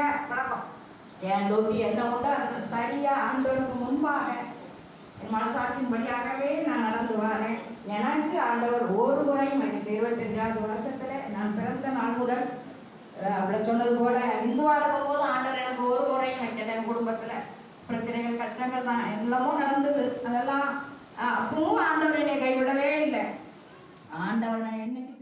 பழக்கம். என் டொட்டி என்ன உண்டோ அது சரியாக ஆண்டவருக்கு முன்பாக என் மனசாட்சியின்படியாகவே நான் நடந்து வரேன். எனக்கு ஆண்டவர் ஒரு முறையும் எனக்கு 25வது வருஷத்தில் நான் பிறந்த நாள் முதல் அவளை சொன்னது போல இந்துவாக இருக்கும் போது ஆண்டவர் எனக்கு ஒரு முறையும் வைக்கல. என் குடும்பத்தில் பிரச்சனைகள் கஷ்டங்கள் தான் எல்லாமோ நடந்தது. அதெல்லாம் அப்பவும் ஆண்டவர் என்னை கைவிடவே இல்லை. ஆண்டவனை என்னைக்கு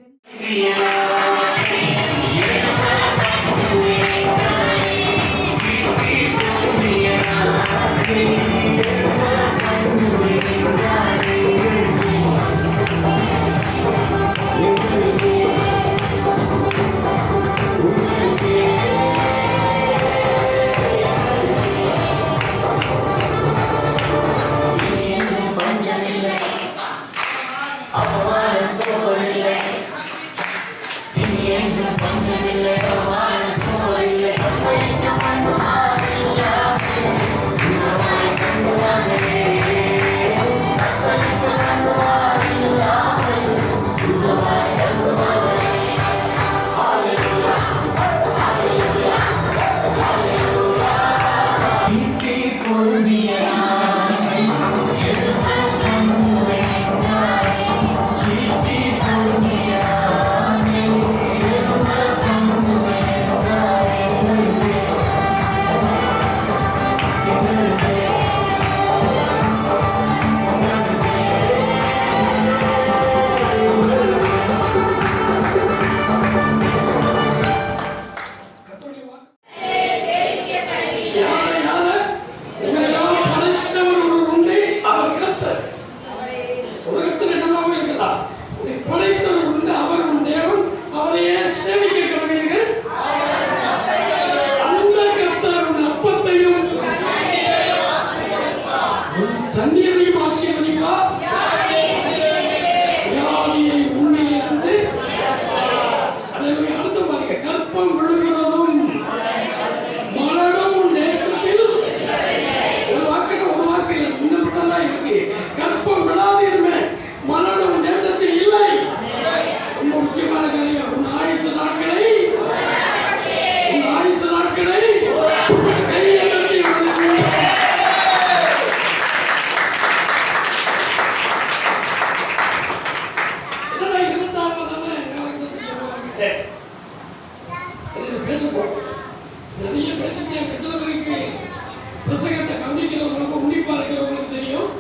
பிரசங்கத்தை கவனிக்கிறவங்களுக்கு உன்னிப்பா இருக்கிறவங்களுக்கு தெரியும்.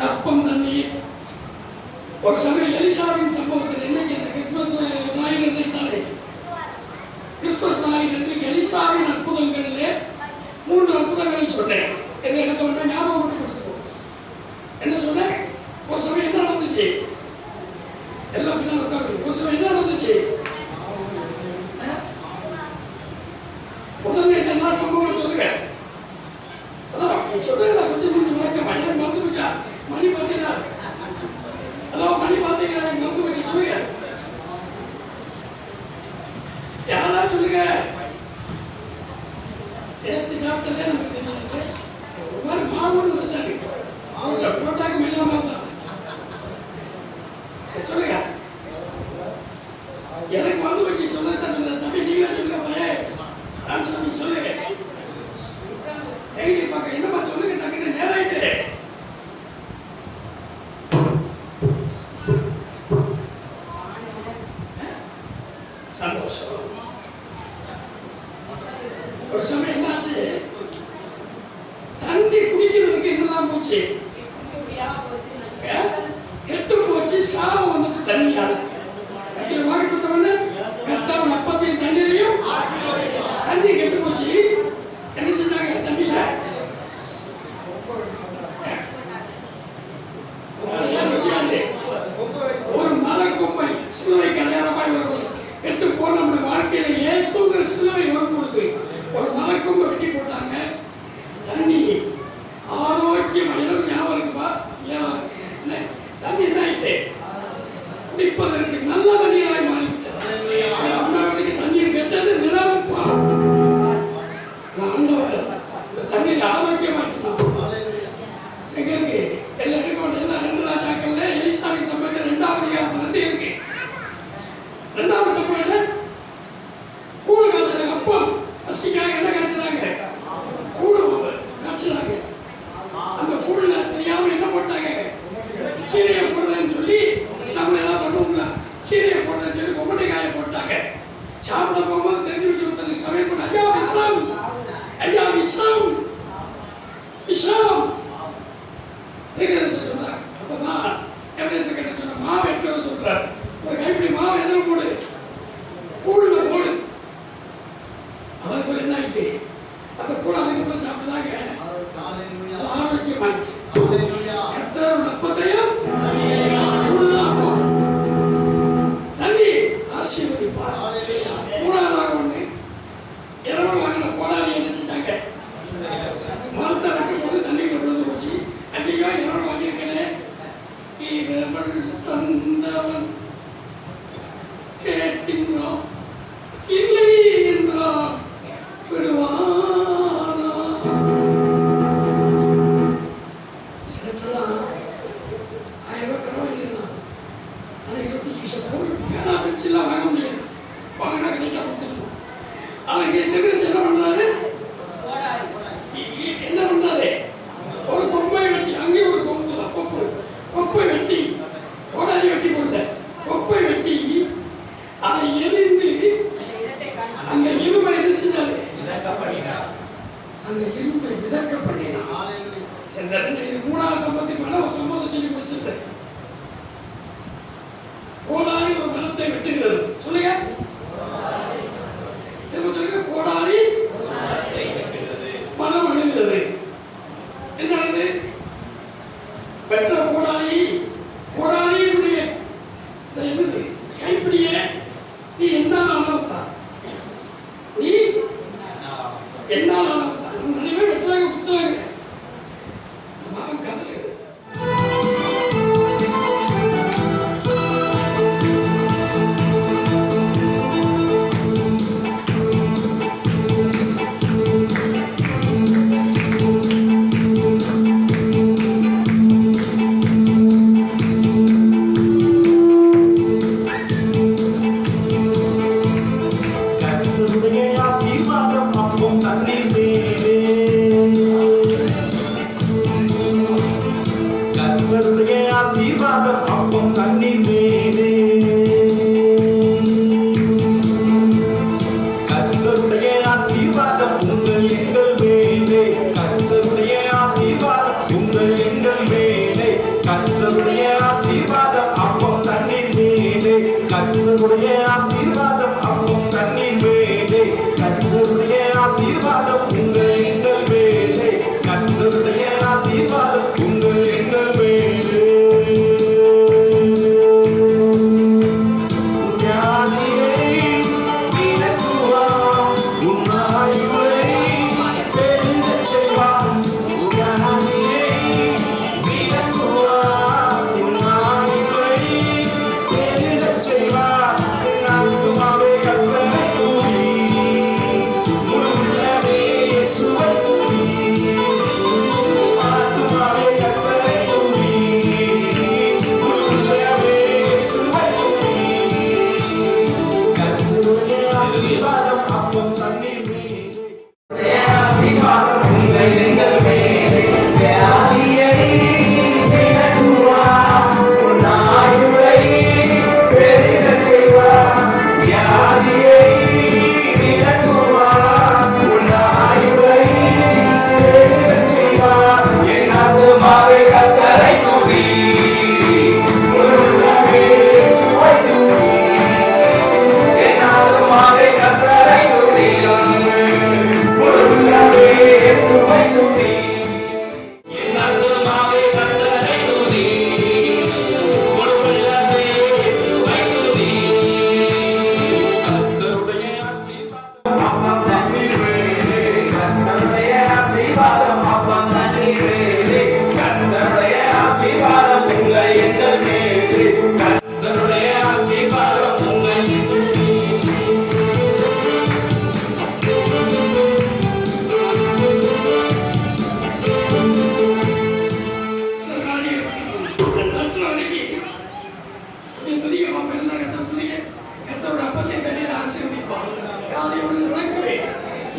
அப்பம் தண்ணீர் ஒரு சமயம் எலிசாவின் சம்பவத்தில் என்னைக்கு இந்த கிறிஸ்துமஸ் ஞாயிறு நினைத்தாலே கிறிஸ்துமஸ் ஞாயிறு அன்றைக்கு எலிசாவின் அற்புதங்களிலே 3 அற்புதங்களை சொன்னேன். இதை எனக்கு ஒன்று ஞாபகம் கொடுத்துருவோம். என்ன சொன்னேன்? ஒரு சமயம் என்ன நடந்துச்சு? எல்லாம் பின்னால் உட்காந்து ஒரு சமயம் என்ன நடந்துச்சு? முதல்ல என்ன சம்பவம் சொல்லுங்க. அதான் சொல்லுங்க, கொஞ்சம் விளக்கம். மணி மறந்து போச்சா? மணி பார்த்தீங்களா? அதான் மணி பார்த்தீங்களா? மறந்து போச்சு. சொல்லுங்க, யாரா சொல்லுங்க. ஏற்றி சாப்பிட்டதே நமக்கு தெரியாது. ஒரு மாதிரி மாவுன்னு வந்துட்டாரு. மாவுட்ட போட்டாக்கு மைதாமா தான். சரி சொல்லுங்க. எனக்கு மறந்து போச்சு. சொன்னதான் தம்பி நீங்க சொல்லுங்க. சொல்லுங்க, தைரிய பார்க்க என்னமா சொல்லுங்க. டக்குனு நேராயிட்டு சந்தோஷம். ஒரு சமயம் என்னாச்சு? தண்ணி குடிக்கிறதுக்கு என்னதான் போச்சு? கெட்டு போச்சு. சாவு வந்துட்டு தண்ணியால வாங்கி கொடுத்தவொன்னு கத்தாவின் அப்பத்தையும் தண்ணீரையும் தண்ணி கெட்டு போச்சு. என்ன செஞ்சாங்க? தண்ணியில ஒரு மரக்கொம்பை சிலுவை கல்யாணமாய் வருவது கெட்டு போன நம்முடைய வாழ்க்கையில இயேசுங்கிற சிலுவை வரும்பொழுது ஒரு மரக்கொம்பை வெட்டி போட்டாங்க. தண்ணி ஆரோக்கியம் எல்லாம் ஞாபகம் இருக்குப்பா. தண்ணி என்ன ஆயிட்டு? குடிப்பதற்கு நல்ல தண்ணீராய் மாறிவிட்டது. தண்ணீர் கெட்டது நிலவுப்பா. தண்ணீர் ஆரோக்கியமாக்கலாம். எங்க இருக்கு? எல்லாம் இருக்க மாட்டேன். 2 ராஜாக்கள்ல எலிசாவின் சம்பவத்தில் 2வது அதிகாரத்துல இருக்கு. 2வது சம்பவத்துல சாப்பிட போகும்போது தெரிஞ்சு வச்சு ஒருத்தருக்கு சமையல் பண்ண, ஐயா விஸ்ராம், ஐயா விஸ்ராம், விஸ்ராம் தெரியாது சொல்றாரு. அப்பதான் எவ்வளவு கிட்ட சொன்ன மாவு எடுத்து சொல்றாரு. ஒரு கைப்பிடி மாவு எதில் போடு, கூழ்ல போடு. அதுக்கு என்ன ஆயிட்டு அந்த கூட அதுக்கப்புறம் சாப்பிடுதாங்க ஆரோக்கியமாயிடுச்சு. கர்த்தருடைய அப்பத்தையும் தண்ணி ஆசீர்வதிப்பார். மூணாவதாக ஒண்ணு, இரவு வாங்கின கோடாரி என்ன செஞ்சாங்க, மரத்தை வைக்கும் போது தண்ணிக்குள்ள விழுந்து போச்சு. ஐயோ இரவு வாங்கியிருக்கேன், இரவல் தந்தவன் கேட்கின்றோம் இல்லை என்றார் விடுவானா. சிலத்தெல்லாம் 1000 ரூபாய் கடன் வாங்கிடலாம். ஆனால் 25 பொருள் பேனா பென்சிலாம் வாங்க முடியாது. வாங்கினா கரெக்டாக கொடுத்துருக்கோம். ஆனால் இங்கே தெரிவிச்சு என்ன பண்ணுறாரு, என்ன பண்ணாரு, ஒரு கொம்பை வெட்டி, அங்கேயும் ஒரு கொம்பு கொம்பு கொப்பை வெட்டி, கோடாரி வெட்டி போடல, கொப்பை வெட்டி அதை எரிந்து அந்த இரும்பை என்ன செஞ்சாரு, அந்த இரும்பை மிதக்க பண்ணினார். இது மூணாவது சம்பவத்தின் மேல ஒரு சம்பவத்தை சொல்லி முடிச்சது. கோடாரி ஒரு மரத்தை வெட்டுகிறது. சொல்லுங்க, திரும்ப சொல்லுங்க, கோடாரி மரம் அழுகிறது. என்ன பெற்ற கோடாரி, கோடாரியுடைய என்னது கைப்பிடிய நீ என்ன அளவுத்தான், நீ என்ன அளவுத்தான். நிறைய பேர் வெட்டுறாங்க, குத்துறாங்க, மரம் கதறுது.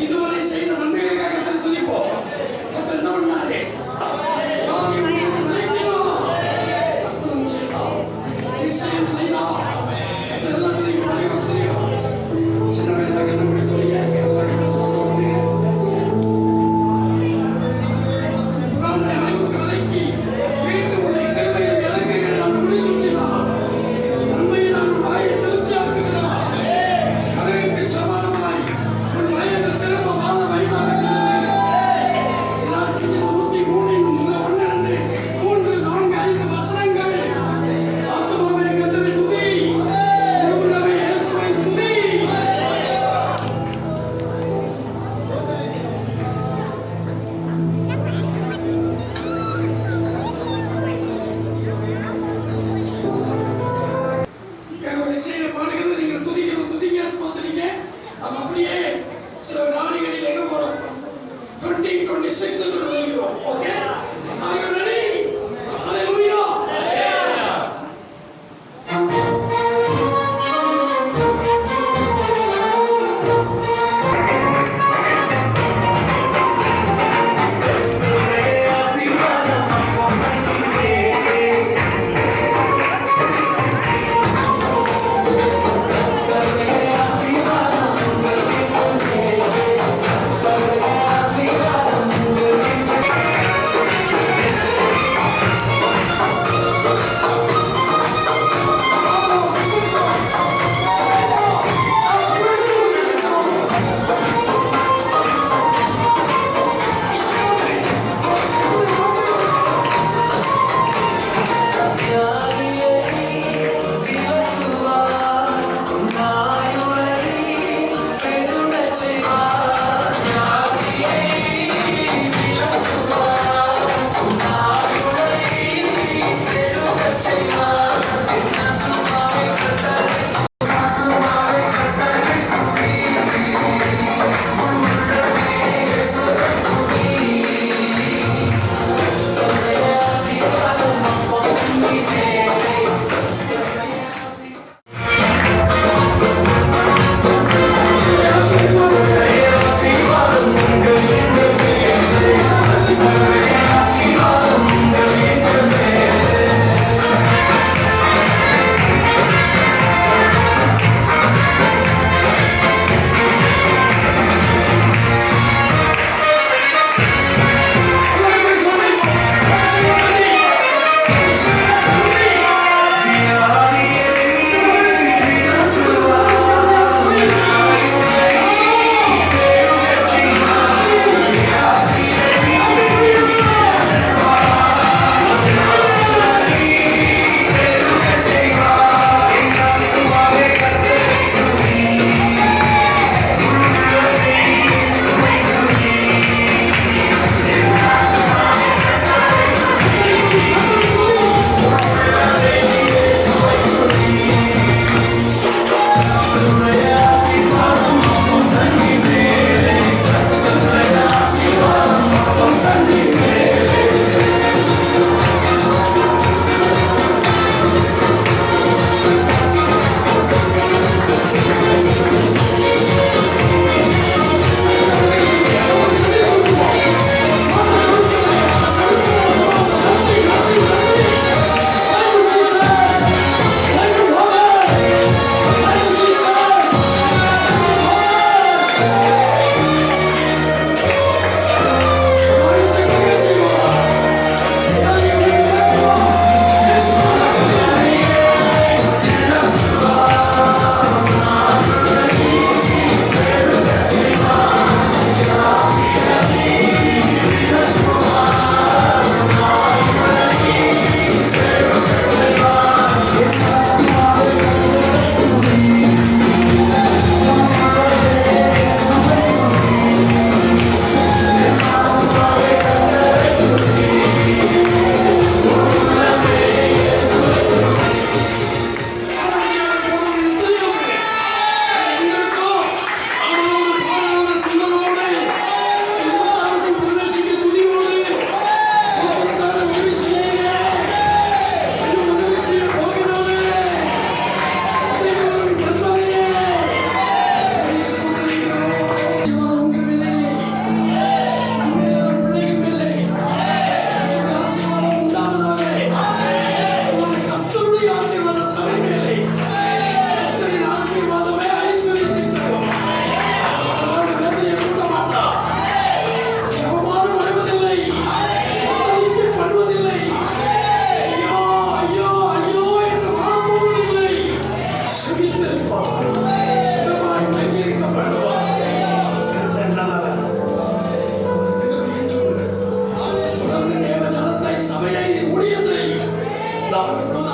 இதுவரை செய்த நன்மைகளுக்காக துதிப்போம். என்ன பண்ணாரு,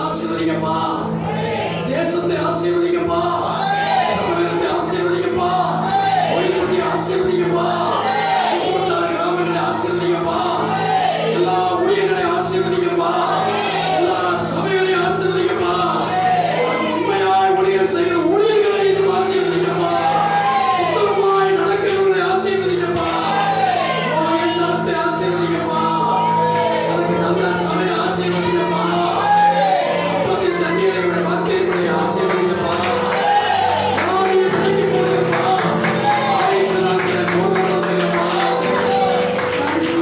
ஆசீர்வதிங்கப்பா, தேசத்தை ஆசீர்வதிங்கப்பா, தமிழகத்தை ஆசீர்வதிங்கப்பா, கோயில்பட்டி ஆசீர்வதிங்கப்பா, சுற்றுவட்டார கிராமங்களை ஆசீர்வதிங்கப்பா, எல்லா ஊழியர்களை ஆசீர்வதிங்கப்பா, எல்லா சபைகளையும் ஆசீர்வதிங்கப்பா, உண்மையாய் ஊழியர் செய்கிற ஊழியர்களை இன்னும் ஆசீர்வதிங்கப்பா, உத்தமமாய் நடக்கிறவர்களை ஆசீர்வதிங்கப்பா, கோயில் ஜனத்தை ஆசீர்வதிங்கப்பா, எனக்கு நல்ல சபையை ஆசீர்வதிங்கப்பா, அப்பத்தின் தண்ணீரை விட வார்த்தைகளை ஆசீர்வதிங்கப்பா, யாரையும் விலக்கி போடுங்கப்பா, ஆயுசு நாட்களை போட்டு வளர்த்துங்கப்பா. நன்றி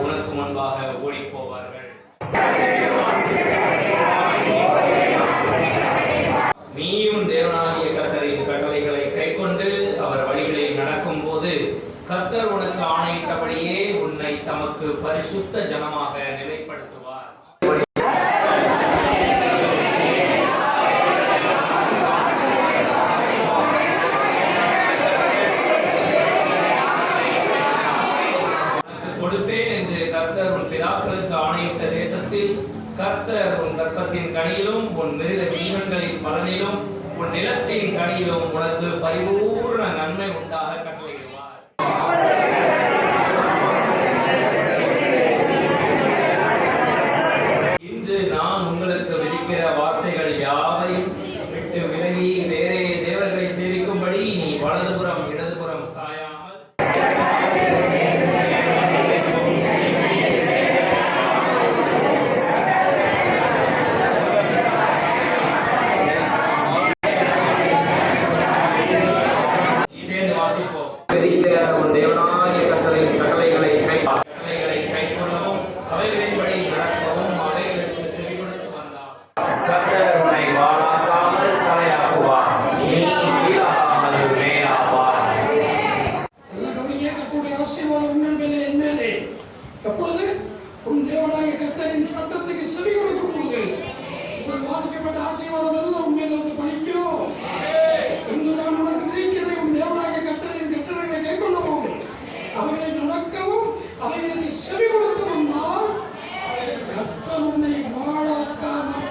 உனக்கு முன்பாக ஓடிப் போவார்கள். நீயும் தேவனாகிய கர்த்தரின் கட்டளைகளை கைக்கொண்டு அவர் வழிகளில் நடக்கும் போது கர்த்தர் உனக்கு ஆணையிட்டபடியே உன்னை தமக்கு பரிசுத்த ஜனமாக நிலைப்படுத்துவார். கொடுப்பேன் என்று கர்த்தர் உன் பிதாக்களுக்கு ஆணையிட்ட தேசத்தில் கர்த்தர் உன் கர்ப்பத்தின் கனியிலும் உன் மிருக ஜீவன்களின் பலனிலும் உன் நிலத்தின் கனியிலும் உனக்கு பரிபூர்ண நன்மை உண்டாக கட்டளையிடுவார். இன்று நான் உங்களுக்கு விதிக்கிற வார்த்தைகள் யாவையும் விட்டு விலகி வேறே தேவர்களை சேவிக்கும்படி நீ வலதுபுறம் இடதுபுறம் சாயாமல் உன் தேவனாகிய கர்த்தரின் கட்டளைகளை கைக்கொள்ளவும் அவைகளின்படி நடக்கவும் அவைகளுக்கு செவிகொடுத்து வந்தார். கர்த்தர் உன்னை வாழாக்காமல் தலையாக்குவார், நீ கீழாகாமல் மேலாவாய். கர்த்தருடைய ஆசீர்வாதம் உங்கள் மேலே என் மேலே. எப்பொழுது உன் தேவனாகிய கர்த்தரின் சத்தத்துக்கு செவி கொடுக்கும் போது இப்போது வாசிக்கப்பட்ட ஆசீர்வாதம் எல்லாம் உன் மேலே வந்து பலிக்கும். இன்று நான் உனக்கு விதிக்கிறதை உன் தேவனாகிய கர்த்தரின் கட்டளைகளை கைக்கொள்ளவும் அவைகளை நடக்கவும் அவைகளுக்கு செவி கொடுத்து வந்தால் கர்த்தர் உன்னை வாழாக்காமல்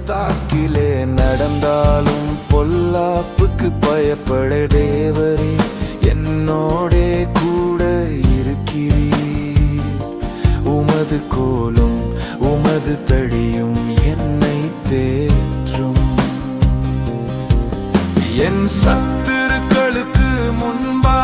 தாக்கிலே நடந்தாலும் பொல்லாப்புக்கு பயப்பட தேவரே என்னோடே கூட இருக்கிறீர். உமது கோலும் உமது தடியும் என்னை தேற்றும். என் சத்துருக்களுக்கு முன்பா